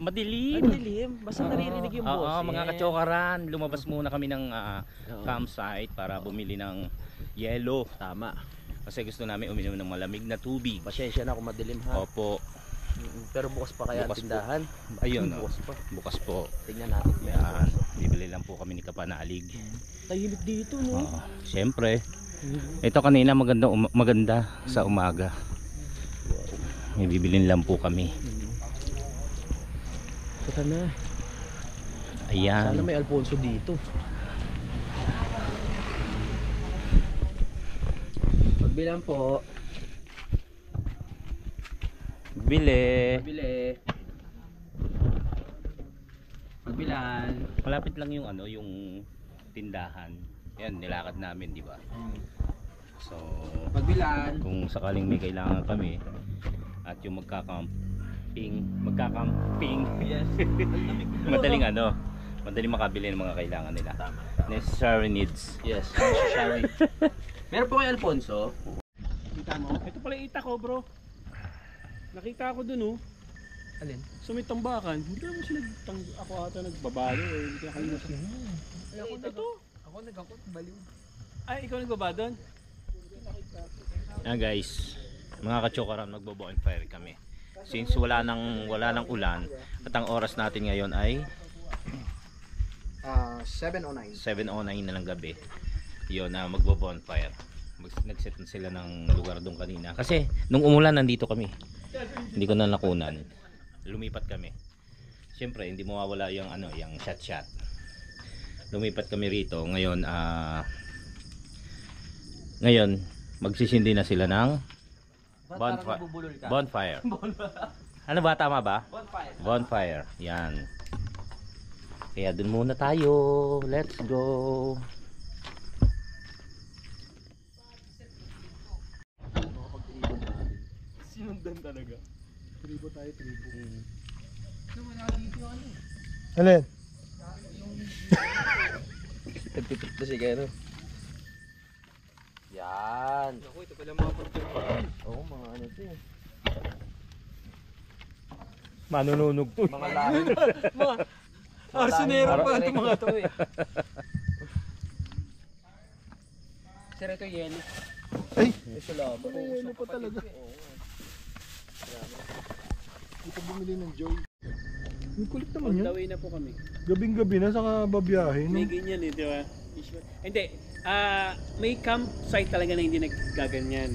Madilim. Madilim. Basta naririnig yung boses. Oo, mga kachokaran, lumabas muna kami ng campsite para bumili ng yelo. Tama. Kasi gusto namin uminom ng malamig na tubig. Pasensya na kung madilim ha. Opo. Pero bukas pa kaya ang tindahan? Ayun, bukas pa. Bukas po. Tingnan natin. Yan, bibili lang po kami ni Kapanalig. Tahimik dito, no? Siyempre. Ito kanina maganda sa umaga. May bibilin lang po kami. Saka na. Ayan. Sana may Alfonso dito. Pagbilang po. Bili. Pabili. Pagbilan. Malapit lang yung yung tindahan. Yan, nilakad namin, di ba? So, Pagbilan. kung sakaling may kailangan kami at yung magkakamping. Yes. madaling madaling makabili ng mga kailangan nila. Tama. Necessary needs. Yes, necessary. Meron po kay Alfonso. Kita mo? Ito pala yung ita ko, bro. Nakita ko dun, oh. Alin? So may tambakan. Hindi naman siya ako ata nagbabalo eh. Hindi kaya kayo ito. Ako nagkakot, baliw. Ay, ikaw nagbaba doon? Guys, mga kachokaran, magbo-bonfire kami. Since wala nang ulan at ang oras natin ngayon ay 7:09. 7:09 na lang gabi. Yun, magbo-bonfire. Nag-set na sila ng lugar doon kanina. Kasi nung umulan nandito kami. Hindi ko na nakunan. Lumipat kami. Siyempre, hindi mawawala yung yung shot. Lumipat kami rito. Ngayon magsisindi na sila ng bonfire. Ano ba, tama ba? Bonfire. Yan. Kaya dun muna tayo. Let's go. Sinundan talaga. Tribo tayo, tribo. Alin? Nagtitip na si Kero. Yan. Ako, ito pala mga pagpapaan. Oo, mga ano to eh. Manununog to. Mga lahi. Mga arsenero pa ito mga to eh. Sir, ito yelo. Ay! Ito lang. Ano pa talaga? Dito bumili ng Joy. Ang kulit naman yan. Daway na po kami. Gabing-gabi na saka babiyahe. May ganyan eh, di ba? Hindi. May campsite talaga na hindi naggaganyan.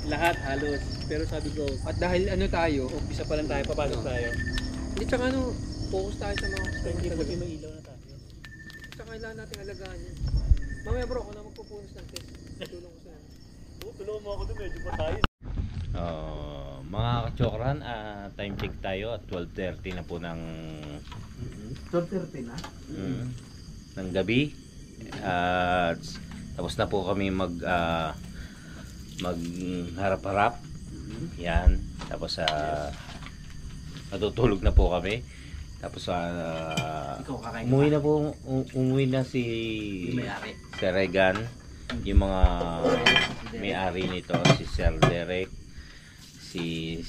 Lahat halos. Pero sabi ko, at dahil tayo, umpisa pa lang tayo, papasok tayo. Hindi, tsaka focus tayo sa mga Hindi gabi may ilaw na tayo. Tsaka kailangan natin alagaan yan. Mamaya bro, ako na magpupunos ng test. Tulong ko sa'yo. Tulungan mo ako doon, medyo pa tayo. Mga kachokran, time check tayo at 12:30 na po ng 12:30 na? ng gabi. Tapos na po kami magharap-harap. Yan. Tapos natutulog na po kami. Tapos umuwi na si Regan, yung mga may-ari nito, si Sir Derek, si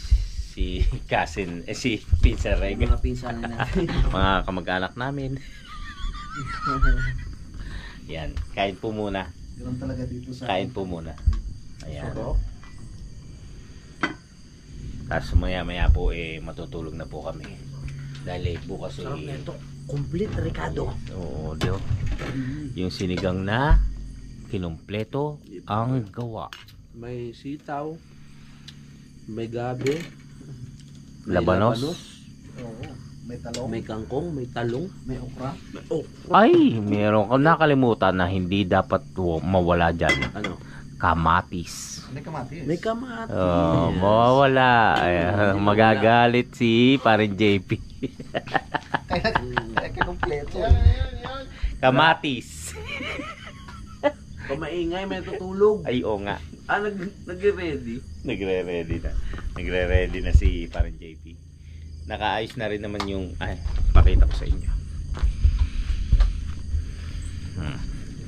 cousin, si Pizza Reg, mga pinsan na mga kamag-anak namin. Yan, kain po muna. Ganun talaga dito sa... Kain po muna. Ayan. Tapos maya po matutulog na po kami. Dahil bukas sarap na ito. Complete Ricardo. Oo, dio. Yung sinigang na kinumpleto ang gawa. May sitaw, may gabi, Labanos. Oo. May talong. may kangkong, may talong, May okra. may okra. Ay, meron ka nakalimutan na hindi dapat mawala dyan. Ano? Kamatis. May kamatis. May kamatis. Oh, mawawala. Magagalit si parin JP. Kaya kinumpleto. Kamatis. Kung maingay, may tutulog. Ay, oo nga. Nag-ready. Nagre-ready na si parin JP. Nakaayos na rin naman yung... Ay, pakita ko sa inyo.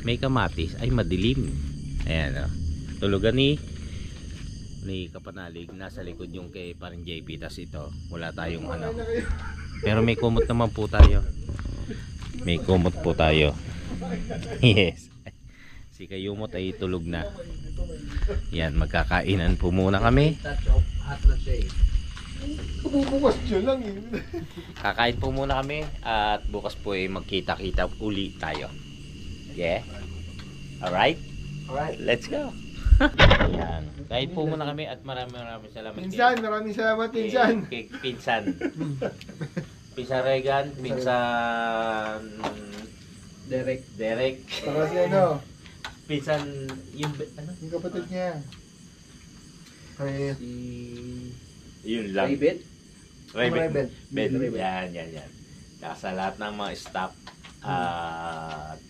May kamatis. Ay, madilim. Ayan, oh. Tulugan ni ni Kapanalig. Nasa likod yung kay parang JP. Tas ito, wala tayong ano. Pero may kumot naman po tayo. May kumot po tayo. Yes. Si Kayumot ay tulog na. Yan, magkakainan po muna kami. Bubukas dyan lang eh. Kakain po muna kami. At bukas po ay magkita-kita uli tayo. Yeah? Alright? Alright. Let's go. Yan. Kain po muna kami at maraming salamat. Pinsan, maraming salamat pinsan. Kay Pinsan. Pinsan Regan, Pinsan Derek. Para si ano, Pinsan yung ano? yung kapatid niya. Kaya Yun lang. Raven? Raven. Ben. Raven. Yan. Sa lahat ng mga staff at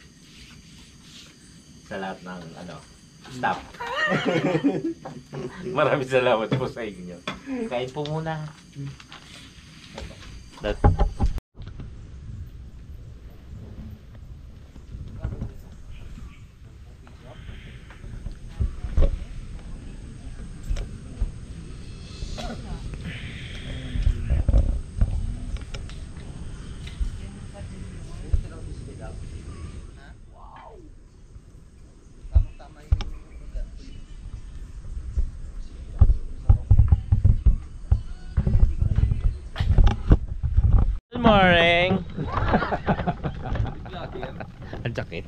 sa lahat ng ano, staff. Maraming salamat po sa inyo. Kain po muna. Good morning. Ang sakit.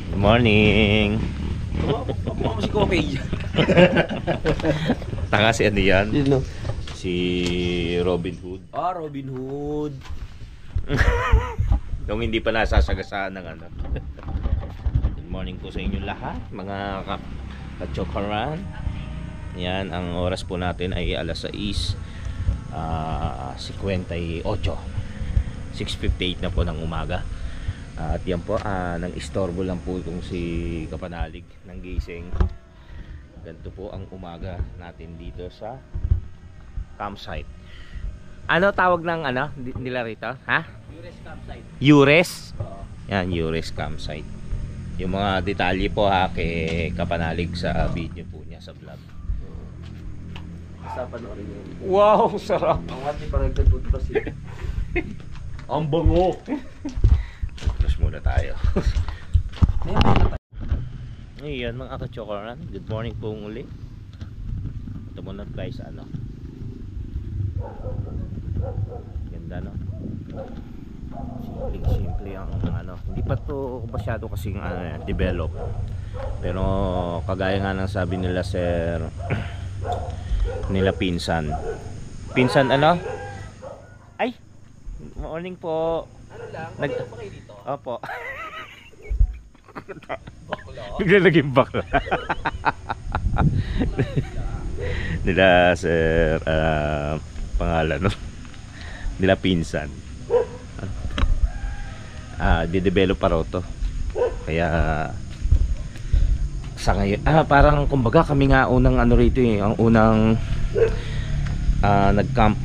Good morning. Ako si Kope. Tanga si ano yan? Yun no. Si Robin Hood. Ah, Robin Hood. Nung hindi pa nasasagasaan ng ano. Good morning po sa inyong lahat, mga kachokaran. Yan, ang oras po natin ay alas 6:58. 6:58 na po ng umaga. At yan po, nang istorbo lang po itong si Kapanalig ng gising. Ganito po ang umaga natin dito sa campsite. Ano tawag ng ano nila rito? Ha? Ures campsite. Ures? Yan, Ures campsite. Yung mga detalye po ha kay Kapanalig sa video po niya sa vlog. Sa panoorin yun. Wow, sarap. Ang wati parang nagtutpas eh. Ang bango. Tapos muna tayo. Ayan mga kachokaran, good morning po muli. Ito muna guys, ano, ganda no, simple ang ano, hindi pa to masyado kasing develop, pero kagaya nga ng sabi nila sir nila pinsan ano, ay morning po. Ano lang, Nag- pa kayo dito? Opo. Bigla naging bakla. Nila sir, pangalan no? Nila pinsan. Didevelop pa raw to. Kaya sa ngayon, parang kumbaga kami nga unang ano rito eh, ang unang nag-camp.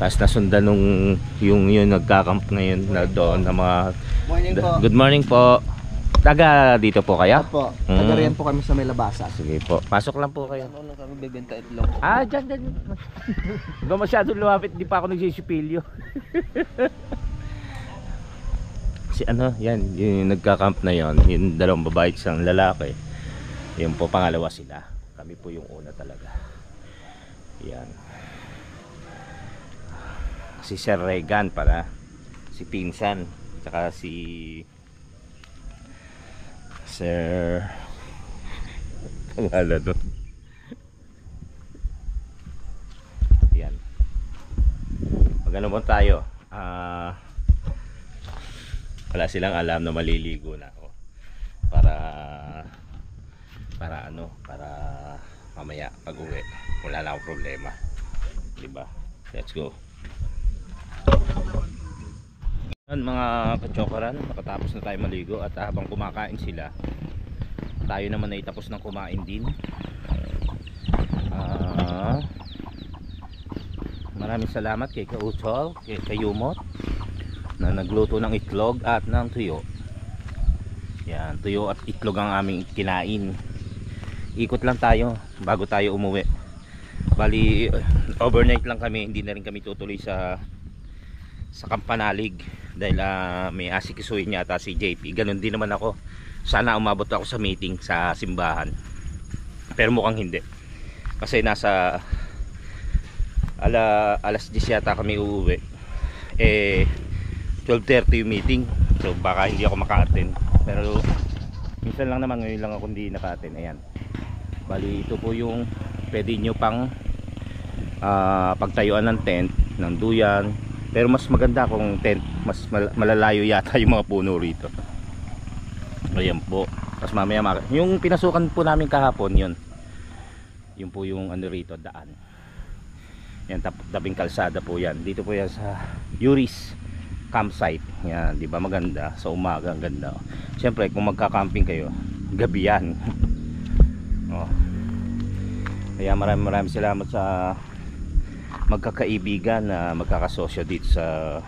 Tapos nasundan nung yung nagka-camp ngayon na doon na mga morning po. Good morning po. Taga dito po kaya? Opo, taga riyan po kami sa may labasa. Sige po. Pasok lang po kayo. Ano lang kami bebenta itlog? Dyan. Hindi masyado lumapit. Di pa ako nagsisipilyo. Si ano, yan. Yung nagka-camp na yon, yung dalawang babae at isang lalaki. Yung po pangalawa sila. Kami po yung una talaga. Yan. Si Sir Regan para. Si Pinsan. Tsaka si Sir pangalan doon. Yan. Pag ano mo tayo, wala silang alam na maliligo na ako. Para mamaya pag-uwi wala na akong problema. Diba? Let's go. Yan mga kachokaran, nakatapos na tayo maligo at habang kumakain sila, tayo naman ay tapos ng kumain din. Maraming salamat kay Kautol, kay Kayumot na nagluto ng itlog at ng tuyo. Yan, tuyo at itlog ang aming kinain. ikot lang tayo bago tayo umuwi. Bali overnight lang kami, hindi na rin kami tutuloy sa Kampanalig dahil may asikisuhin yata si JP. Ganun din naman ako, sana umabot ako sa meeting sa simbahan, pero mukhang hindi kasi nasa alas 10 yata kami uuwi. 12:30 yung meeting, so baka hindi ako maka-attend, pero minsan lang naman, ngayon lang ako hindi naka-attend. Ayan, bali ito po yung pwede nyo pang pagtayuan ng tent ng duyan, pero mas maganda kung tent, mas malalayo yata yung mga puno rito. Ayan po, tapos mamaya yung pinasukan po namin kahapon, yun po yung ano rito, daan yan, tabing kalsada po yan. Dito po yan sa Yuris campsite. Yan, di ba maganda? Sa umaga, ang ganda. Siyempre, kung magka-camping kayo, gabi yan. Oh. Kaya maraming salamat sa magkakaibigan na magkakasosyo dito sa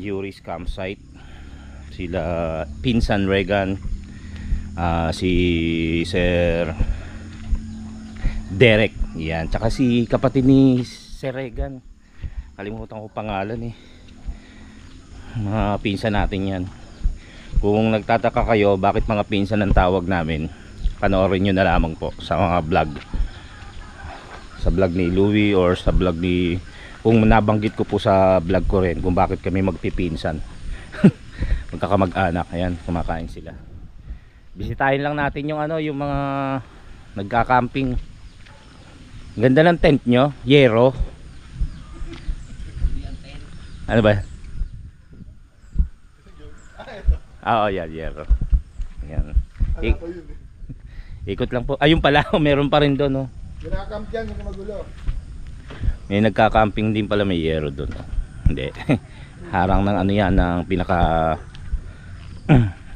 Yuris campsite. Sila Pinsan Regan, si Sir Derek, yan, tsaka si kapatid ni Sir Regan, kalimutan ko pangalan mga pinsan natin yan. Kung nagtataka kayo bakit mga pinsan ang tawag namin, panoorin nyo na lamang po sa mga vlog, sa vlog ni Louie or sa vlog ni, kung nabanggit ko po sa vlog ko rin kung bakit kami magpipinsan. Magkakamag-anak. Ayan, kumakain sila. Bisitahin lang natin yung yung mga nagka-camping. Ganda ng tent nyo, yero. Ano ba? Oo, yan, yero. Yan. Ikot lang po. Ayun pala, meron pa rin doon, no. Ginacamp yan, hindi magulo. May nagka-camping din pala, may yero doon. Hindi. Harang ng yan, ng pinaka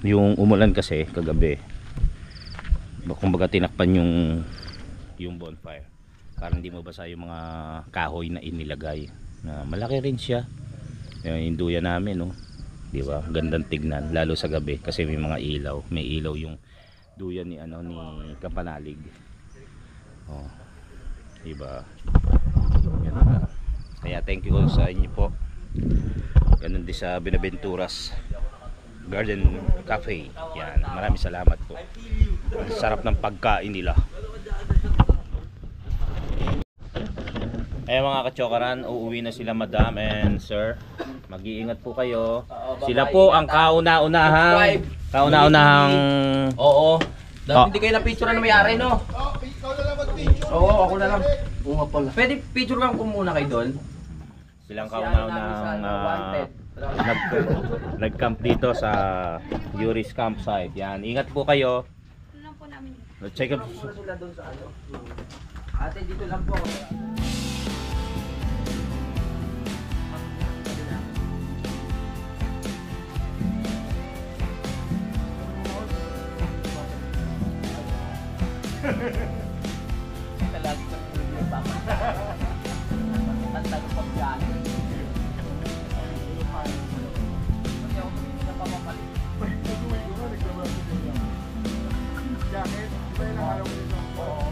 yung umulan kasi kagabi. Kumbaga tinakpan yung bonfire para hindi mabasa yung mga kahoy na inilagay. Malaki rin siya. Yung duyan namin, no. Di ba? Gandang tignan lalo sa gabi kasi may mga ilaw. May ilaw yung duyan ni ni Kampanalig. Oh. Di ba? Kaya thank you sa inyo po. Ganun din sa Binaventuras Garden Cafe. Yan, maraming salamat po. Ang sarap ng pagkain nila. Mga kachokaran, uuwi na sila madam and sir. Mag-iingat po kayo. Sila po ang kauna-unahang Oo. Dapat hindi kayo na-picture na may-ari, no? Ikaw na lang mag-picture. Oo, ako na lang. Oo nga pala. Pwede picture lang ko muna kay Don. silang kauna-unahang nag-camp dito sa Yuris campsite. Yan, ingat po kayo. Check up. Sila doon sa ano. Ate, dito lang po. Talagang sa pulo yung papa. Ang talupag yan. Kasi ako hindi na pamapalit. Jacket, iba yung nakalaw ko dito. Oo.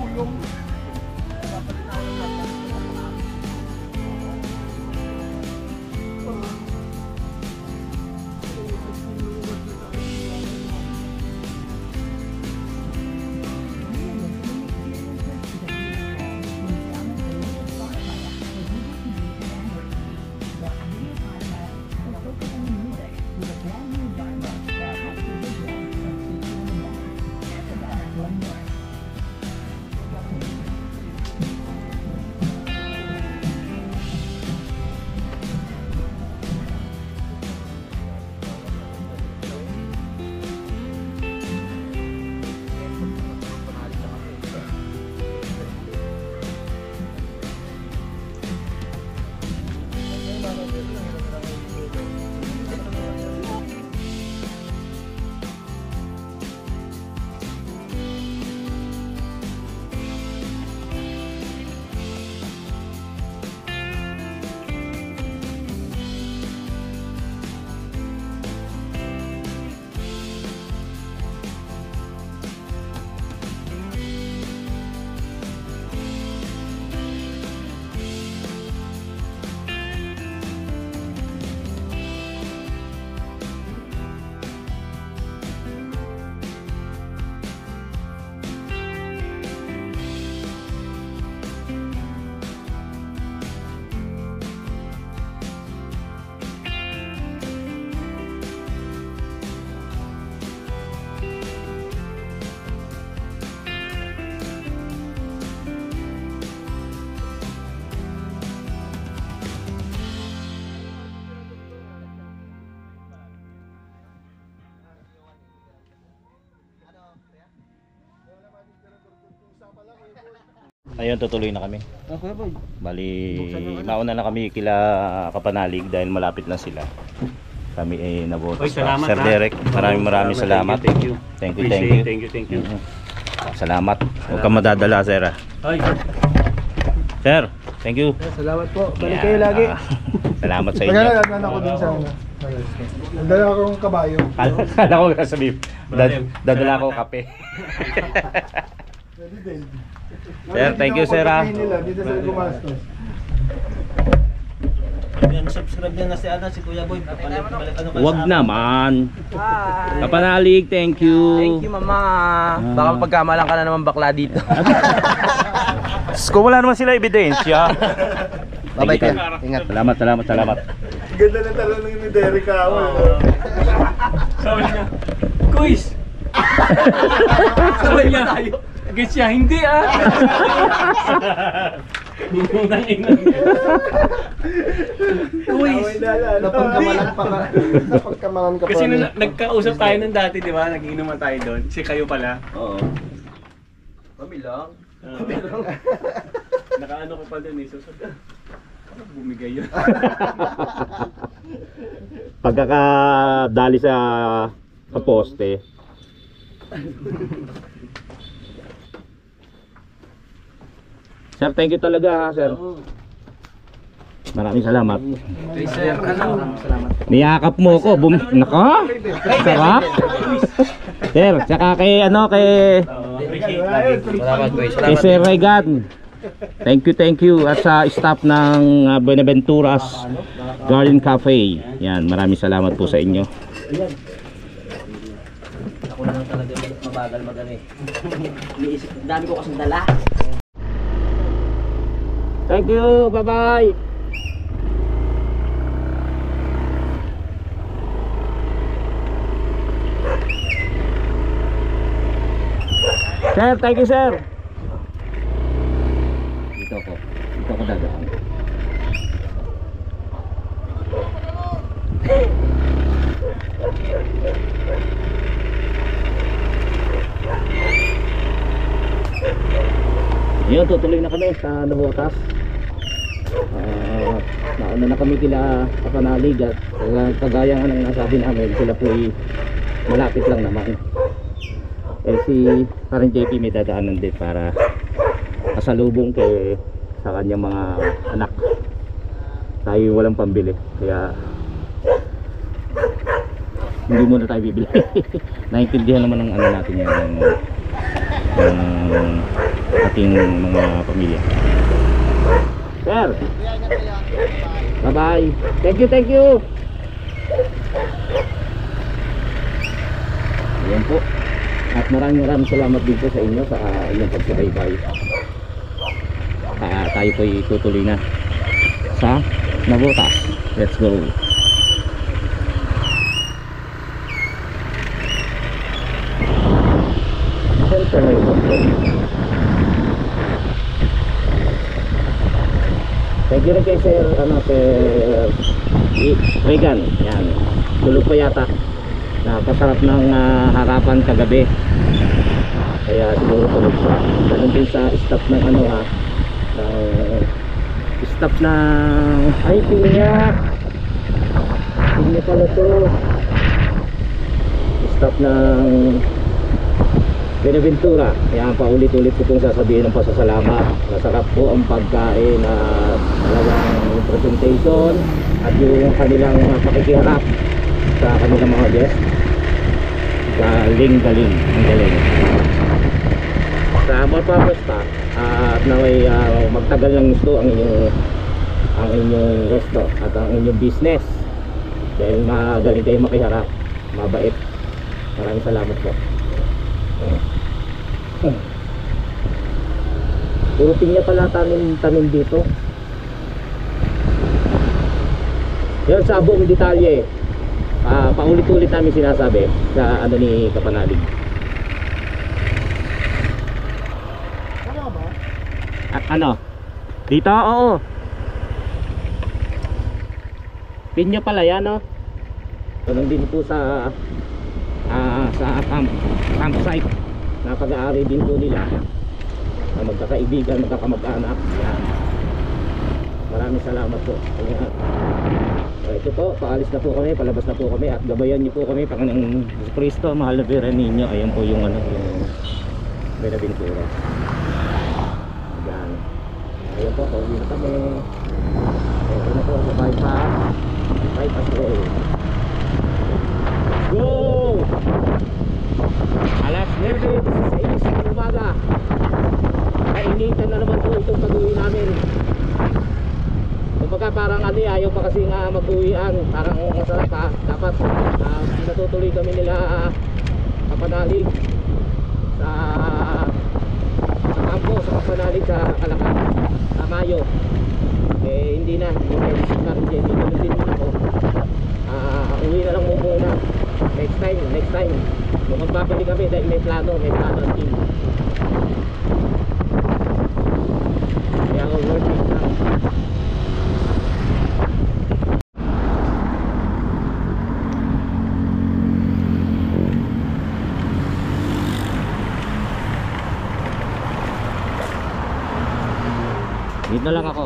Ulong. Papalit na ako ng laptop. Ayun, tutuloy na kami. Okay, boy. Bali, mauna na kami kila Kapanalig dahil malapit na sila. Kami ay nabotas Oy, salamat, Sir ha? Derek, maraming salamat. Thank you. Thank you. Thank you. Salamat. Huwag kang madadala, Sir. Ay, Sir, thank you. Salamat po. Balik Yan, kayo lagi. salamat sa inyo. Naglalagyan ako din sa ano. Nagdala akong kabayo. Kala ko sabihin, dadala ko kape. Pwede din. Sir, thank you, sir, ah. Dito sa gumastos. Subscribe na si Ana, si Kuya Boy. Balik ano ka Huwag sa amin. naman. Hi! Kapanalig, thank you. Thank you, mama. Baka pagkamalan ka na naman bakla dito. Kung wala naman sila ebidensya. Bye-bye, Thank you, kuya. sir. Ingat. Salamat. Ganda ng talon ni Derek ako. sabi niya, Kuis! sabi niya, gets siya, hindi ah! Nang ina. Kuis! Napagkamalan ka pa. Kasi nung nagkausap tayo nun dati, di ba? Nag-inuman tayo doon. Si kayo pala. Oo. Kami lang. Nakaano ko pa doon eh. So, ano bumigay yun? Pagkakadali sa poste. Sir, thank you talaga, ha, sir. Maraming salamat. Hey, sir. Salamat. Niyakap mo ko. Naka? Sarap. Sir, tsaka kay Salamat, boy. kay Sir Regan. Thank you. At sa staff ng Buenaventura's Garden Cafe. Yan, maraming salamat po sa inyo. Ako na lang talaga mabagal magano eh. Iniisip, dami ko kasing dala. Thank you. Bye-bye. Sir, thank you, sir. Dito ako dadaan. Yun, tutuloy na kami sa Nabotas. Nauna na kami kila Kapanalig at kagaya nga ng nasabi namin, sila po ay malapit lang naman. Eh si parang JP may dadaanan din para kasalubong sa kanyang mga anak. Tayo walang pambili kaya hindi muna tayo bibili. Naintindihan naman ng ano natin yan ng ating mga pamilya. Sir, bye bye. Thank you. Ayan po. At maraming salamat din po sa inyo sa inyong pagsubaybay. Tayo po itutuloy na sa Nabotas. Let's go. Thank you rin kay Sir Regan. Yan. Tulog pa yata. Napasarap ng harapan kagabi. Kaya siguro tulog siya. Ganun din sa staff ng staff ng ay pinya pala to. Staff ng Buenaventura. Kaya paulit-ulit ko itong sasabihin ng pasasalamat. Masarap po ang pagkain at talagang presentation at yung kanilang pakikiharap sa kanilang mga guest. Galing. Ang galing. Sa purpose pa at naway magtagal ng gusto ang inyong resto at ang inyong business dahil magaling kayo makiharap, mabait. Maraming salamat po. Puro pinya pala tanim dito. Yan sa buong detalye paulit-ulit namin sinasabi sa ni Kapanalig. Ano? Dito? Oo. Pinya pala yan, no? Ganun din po sa campsite na pag-aari din po nila. magkakaibigan, magkakamag-anak. Yan. Maraming salamat po. Ayan. Ito po, paalis na po kami, palabas na po kami at gabayan niyo po kami, Panginoong Kristo, mahal na Birhen ninyo. Ayan po yung yung Buenaventura. Ayan. Ayan po, pauwi na kami. Ito na po sa bypass road. Go! Alas 9:16 ng umaga. Kainitan na naman po itong pag-uwi namin. Kumbaga parang ayaw pa kasi nga mag-uwian. Parang masarap ha. Dapat natutuloy kami nila kapanalig sa kampo, sa kapanalig sa Kalakal sa Mayo. Hindi na rin ganun din ako. Uwi na lang muna next time kung magpapali kami dahil may plano ang team. Kaya worth it lang. Dito na lang ako.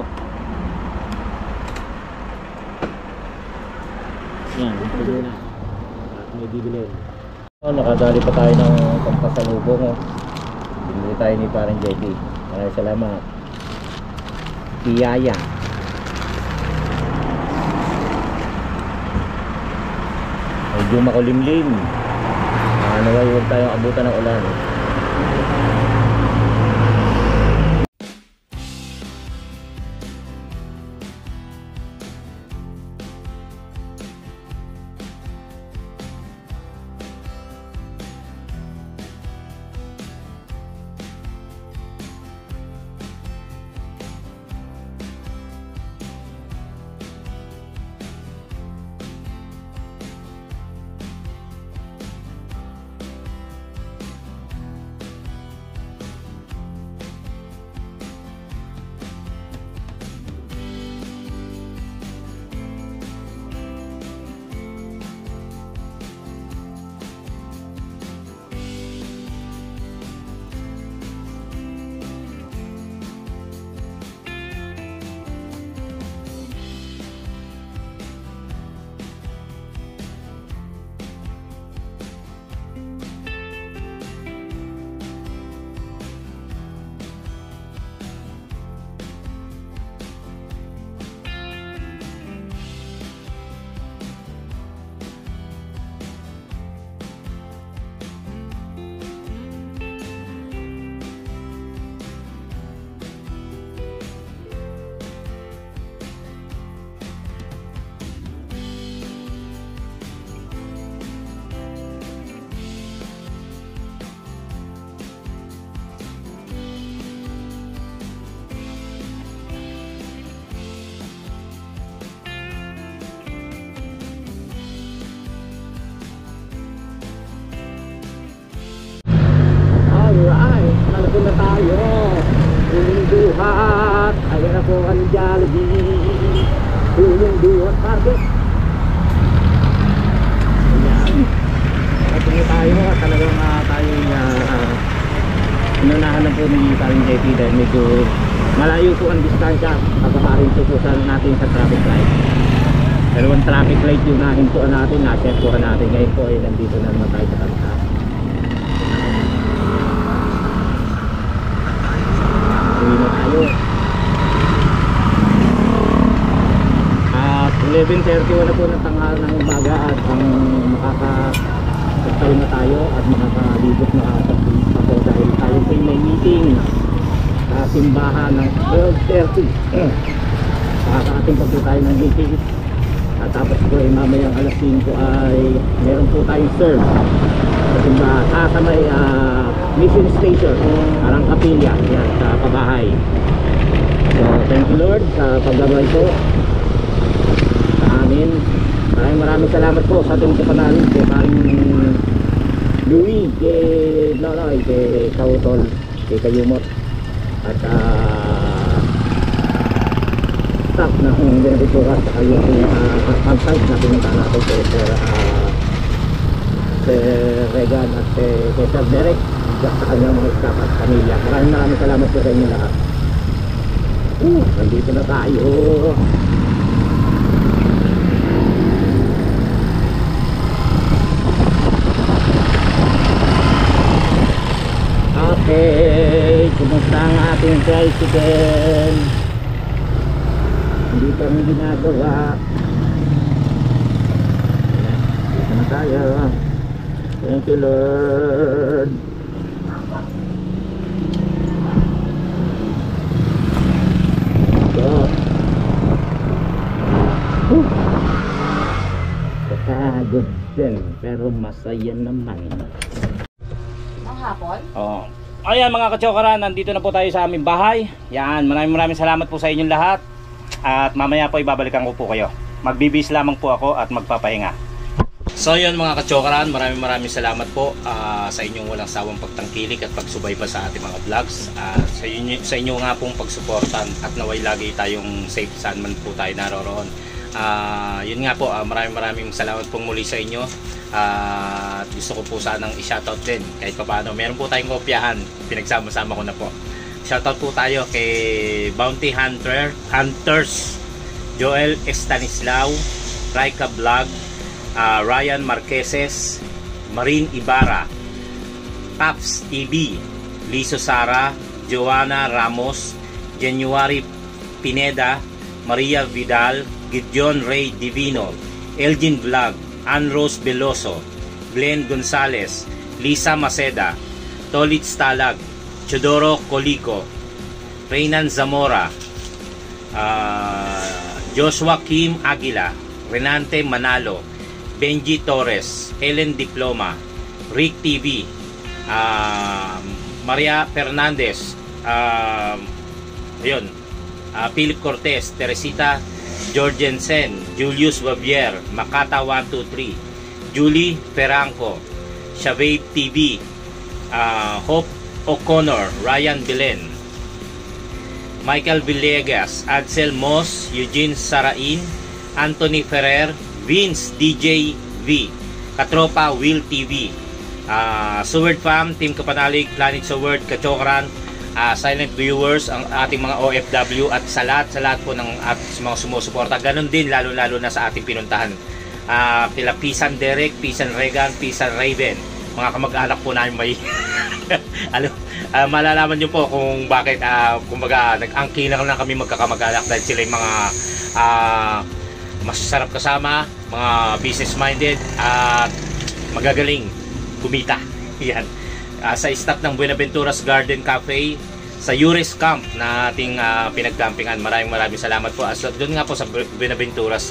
Yan, ito na. At may bibilin. Nakadali pa tayo ng pampasalubong. Binili tayo ni parang JD. Maraming salamat. Piyaya. Medyo makulimlim. Naway huwag tayong abutan ng ulan. Malapit na tayo. Huling duhat. Ayan na po ang Jollibee. Huling duhat market. Ayan. Malapit na tayo. Talagang tayo inunahan na po ni Karin JP dahil medyo malayo po ang distansya. Pagkakarin po natin sa traffic light. Dalawang traffic light yung nahintuan natin. Na-set po natin. Ngayon po ay nandito na naman tayo sa kanila. Uwi na tayo. At 11:31 na po ng tanghal ng umaga at ang makakapagtayo na tayo at makakalibot na ako dahil tayo po may meeting sa simbahan ng 12:30. Makakaating pa po tayo ng meeting at tapos po ay mamayang alas 5 ay meron po tayong serve sa simbahan sa may mission station, parang kapilya yan sa pabahay. So thank you Lord sa paggabay po sa amin. Maraming salamat po sa ating kapanalig kay paring Louie, kay Nonoy, kay Kautol, kay Kayumot at staff ng Buenaventura sa yung pag-site na pinunta natin kay Sir Regan at kay Sir Derek. sa kanyang mga staff at pamilya. Maraming salamat po sa inyo lahat. Nandito na tayo. Okay, kumusta ang ating tricycle? Hindi kami ginagawa. Dito na tayo. Thank you, Lord. Pagod din, pero masaya naman. Hapon? Oo. Ayan mga kachokaran, nandito na po tayo sa aming bahay. Yan, maraming salamat po sa inyong lahat. At mamaya po ibabalikan ko po kayo. Magbibis lamang po ako at magpapahinga. So yun mga kachokaran, maraming salamat po sa inyong walang sawang pagtangkilik at pagsubaybay sa ating mga vlogs. Sa inyo nga pong pagsuportan at naway lagi tayong safe saan man po tayo naroroon. Yun nga po, maraming salamat pong muli sa inyo. At gusto ko po sanang i-shoutout din kahit paano. Meron po tayong kopyahan, pinagsama-sama ko na po. Shoutout po tayo kay Bounty Hunters, Joel Estanislao, Raika Vlog, Ryan Marqueses, Marin Ibarra, Paps TV, Liso Sara, Joanna Ramos, January Pineda, Maria Vidal, Gideon Ray Divino, Elgin Vlog, Anrose Veloso, Glenn Gonzalez, Lisa Maceda, Tolit Stalag, Chodoro Colico, Reynan Zamora, Joshua Kim Aguila, Renante Manalo, Benji Torres, Ellen Diploma, Rick TV, Maria Fernandez, Philip Cortez, Teresita Jorgensen, Julius Bavier, Makata 123, Julie Ferranco, Shavave TV, Hope O'Connor, Ryan Belen, Michael Villegas, Adsel Moss, Eugene Sarain, Anthony Ferrer, Vince DJ V, Katropa Will TV, Seward Fam, Team Kapanalig, Planet Seward, Kachokran, silent viewers, ang ating mga OFW at sa lahat po ng mga sumusuporta. Ganon din lalo na sa ating pinuntahan. Kila Pisan Derek, Pisan Regan, Pisan Raven, mga kamag-anak po namin may malalaman nyo po kung bakit kumbaga nag-angkilang lang kami magkakamag-anak dahil sila yung mga masasarap kasama, mga business minded at magagaling kumita. Yan. Sa staff ng Buenaventura's Garden Cafe, sa Yuris Camp na ating pinagcampingan. Maraming salamat po. Doon nga po sa Buenaventura's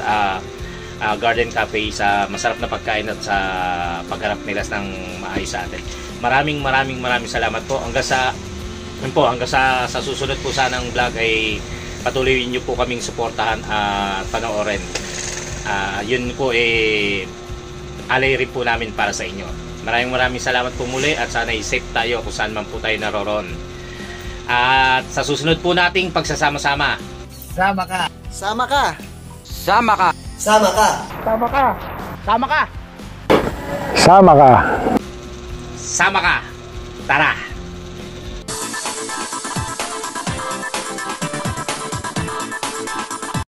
Garden Cafe sa masarap na pagkain at sa pagharap nila ng maayos sa atin. Maraming salamat po. Hanggang sa susunod po sanang vlog ay patuloy niyo po kaming suportahan at panoorin. Yun po alay rin po namin para sa inyo. Maraming salamat po muli at sana i-safe tayo kung saan man po tayo naroroon. At sa susunod po nating pagsasama-sama. Sama ka. Sama ka. Sama ka. Sama ka. Sama ka. Sama ka! Sama ka. Sama ka! Tara!